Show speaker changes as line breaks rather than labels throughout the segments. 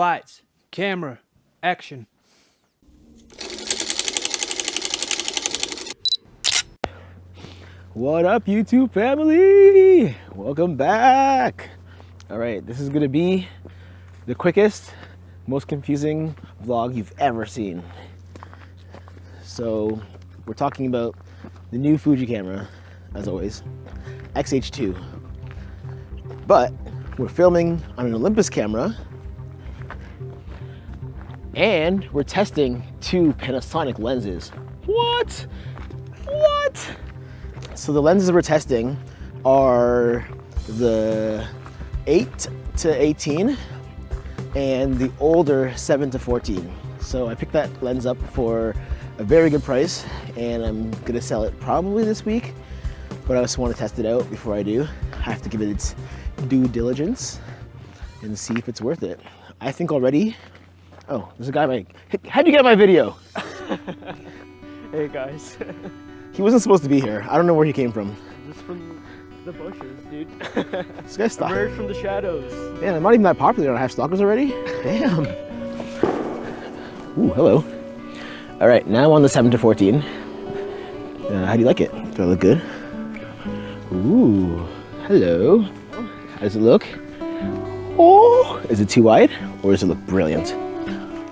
Lights, camera, action.
What up, YouTube family? Welcome back. All right, this is gonna be the quickest, most confusing vlog you've ever seen. So we're talking about the new Fuji camera, as always, X-H2. But we're filming on an Olympus camera and we're testing two Panasonic lenses. What? So the lenses we're testing are the 8 to 18 and the older 7 to 14. So I picked that lens up for a very good price and I'm gonna sell it probably this week, but I just want to test it out before I do. I have to give it its due diligence and see if it's worth it. I think already. Oh, there's a guy like, how'd you get my video?
Hey guys.
He wasn't supposed to be here. I don't know where he came from.
Just from the bushes, dude.
This guy's stalking.
Emerged from the shadows.
Man, I'm not even that popular. I don't have stalkers already? Damn. Ooh, hello. All right, now I'm on the 7 to 14. How do you like it? Do I look good? Ooh, hello. How does it look? Oh, is it too wide or does it look brilliant?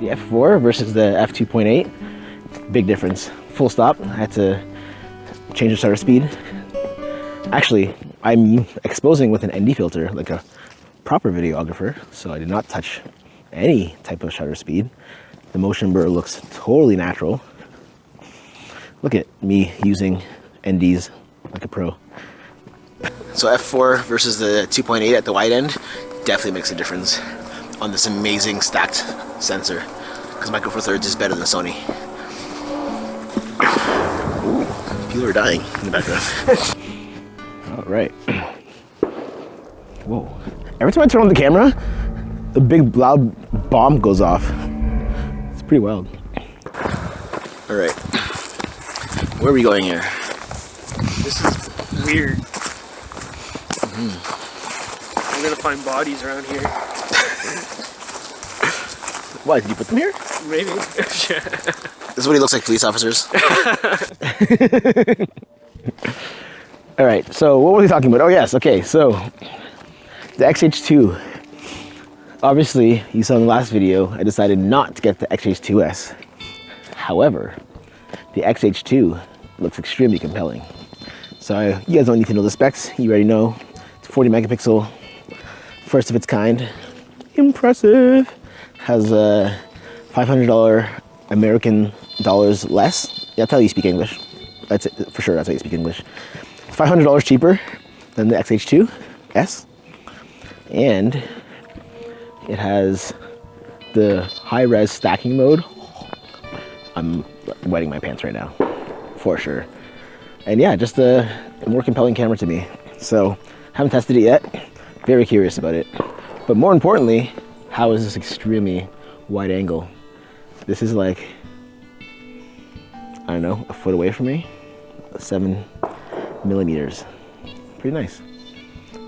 The f4 versus the f2.8, big difference. Full stop. I had to change the shutter speed. Actually, I'm exposing with an ND filter like a proper videographer, so I did not touch any type of shutter speed. The motion blur looks totally natural. Look at me using NDs like a pro. So f4 versus the 2.8 at the wide end definitely makes a difference on this amazing stacked sensor, because Micro Four Thirds is better than Sony. Ooh, people are dying in the background. All right. Whoa. Every time I turn on the camera, a big loud bomb goes off. It's pretty wild. All right. Where are we going here?
This is weird. I'm gonna find bodies around here.
Why, did you put them here?
Maybe.
This is what he looks like, police officers. All right, so what were we talking about? Oh yes, okay, so the X-H2. Obviously, you saw in the last video, I decided not to get the X-H2S. However, the X-H2 looks extremely compelling. So you guys don't need to know the specs, you already know. It's 40 megapixel, first of its kind. Impressive. Has a $500 American dollars less. That's how you speak English. That's it, for sure, that's how you speak English. $500 cheaper than the X-H2S. And it has the high-res stacking mode. I'm wetting my pants right now, for sure. And yeah, just a more compelling camera to me. So, haven't tested it yet. Very curious about it. But more importantly, how is this extremely wide angle? This is like, I don't know, a foot away from me. 7 millimeters. Pretty nice.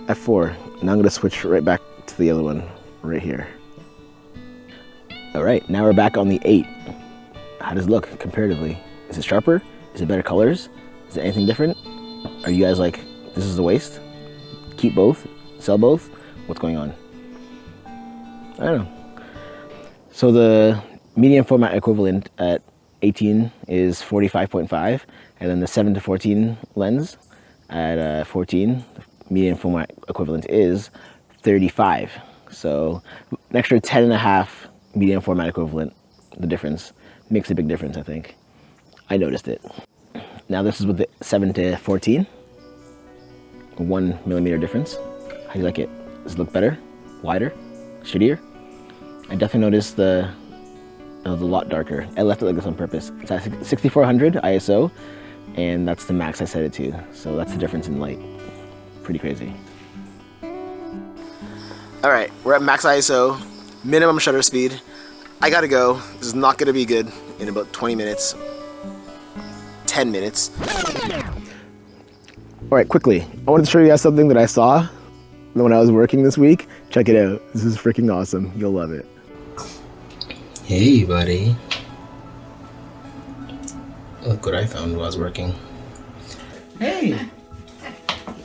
f4. Now I'm gonna switch right back to the other one right here. All right, now we're back on the 8. How does it look comparatively? Is it sharper? Is it better colors? Is it anything different? Are you guys like, this is the waste? Keep both? Sell both? What's going on? I don't know. So the medium format equivalent at 18 is 45.5, and then the 7 to 14 lens at 14, the medium format equivalent is 35. So an extra 10.5 medium format equivalent, the difference makes a big difference, I think. I noticed it. Now this is with the 7 to 14, 1 millimeter difference. How do you like it? Does it look better? Wider? Shittier? I definitely noticed the lot darker. I left it like this on purpose. It's at 6400 ISO, and that's the max I set it to. So that's the difference in light. Pretty crazy. All right, we're at max ISO, minimum shutter speed. I gotta go. This is not gonna be good in about 20 minutes, 10 minutes. All right, quickly, I wanted to show you guys something that I saw when I was working this week. Check it out. This is freaking awesome. You'll love it. Hey, buddy. Look what I found while I was working. Hey!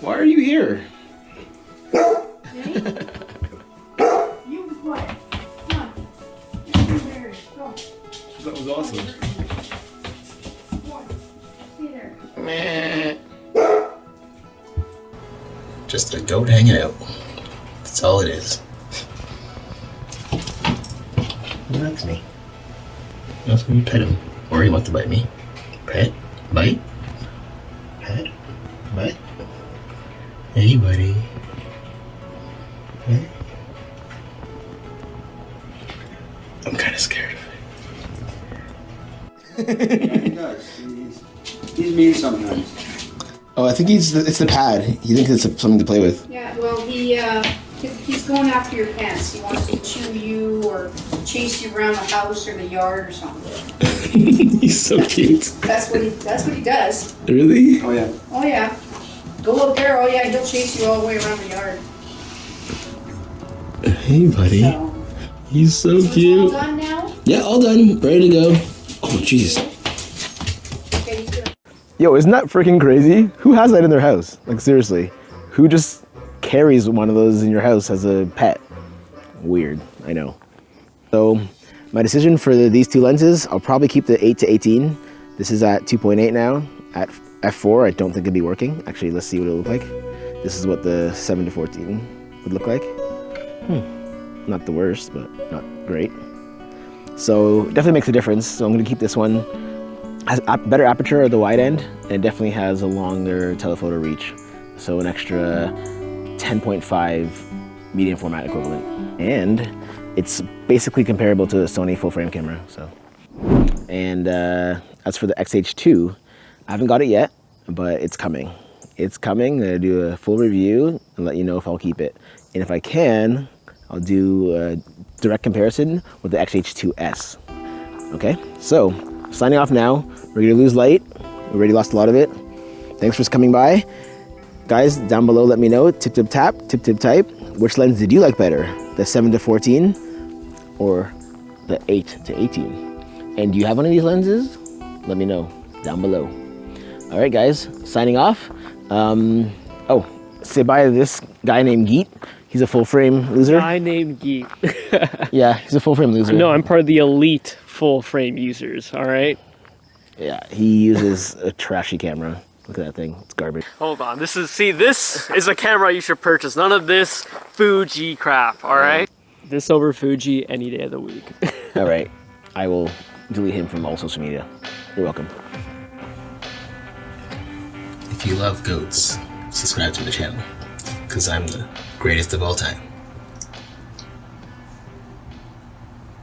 Why are you here?
Hey? You be quiet. Come on. You there. Go.
That was awesome.
Come on. Stay there.
Meh. Just a goat hanging out. That's all it is. He likes me. He wants me to pet him. Or he wants to bite me. Pet? Bite? Pet? Bite? Hey, buddy. Hey. I'm kind of scared of it.
He does. He's mean sometimes.
Oh, I think it's the pad. He thinks it's something to play with.
Yeah, well, he's going after your pants. He wants to chew you or chase you around the house or the yard or something.
He's so cute.
That's what he does.
Really?
Oh yeah.
Oh yeah. Go out there. Oh yeah, he'll chase you all the way around the yard.
Hey, buddy.
So,
He's so
it's all
cute.
done now.
Yeah, all done. Ready to go. Oh, jeez.
Okay, he's gonna.
Yo, isn't that freaking crazy? Who has that in their house? Like, seriously. Who just carries one of those in your house as a pet? Weird, I know. So, my decision for these two lenses, I'll probably keep the 8-18. This is at 2.8 now. At f4, I don't think it'd be working. Actually, let's see what it'll look like. This is what the 7-14 would look like. Not the worst, but not great. So, definitely makes a difference. So I'm gonna keep this one. Has a better aperture at the wide end, and definitely has a longer telephoto reach. So an extra 10.5 medium format equivalent. And it's basically comparable to a Sony full frame camera, so. And as for the X-H2, I haven't got it yet, but it's coming. It's coming. I'm gonna do a full review and let you know if I'll keep it. And if I can, I'll do a direct comparison with the X-H2S. Okay, so signing off now. We're gonna lose light. We already lost a lot of it. Thanks for coming by. Guys, down below, let me know, tip tap, tip type. Which lens did you like better? The 7-14 or the 8-18? And do you have one of these lenses? Let me know down below. All right, guys, signing off. Oh, say bye to this guy named Geet. He's a full frame loser.
Guy named Geek.
Yeah, he's a full frame loser.
No, I'm part of the elite full frame users, all right?
Yeah, he uses a trashy camera. Look at that thing, it's garbage.
Hold on, this is a camera you should purchase. None of this Fuji crap, all right? This over Fuji any day of the week.
All right, I will delete him from all social media. You're welcome. If you love goats, subscribe to the channel, because I'm the greatest of all time.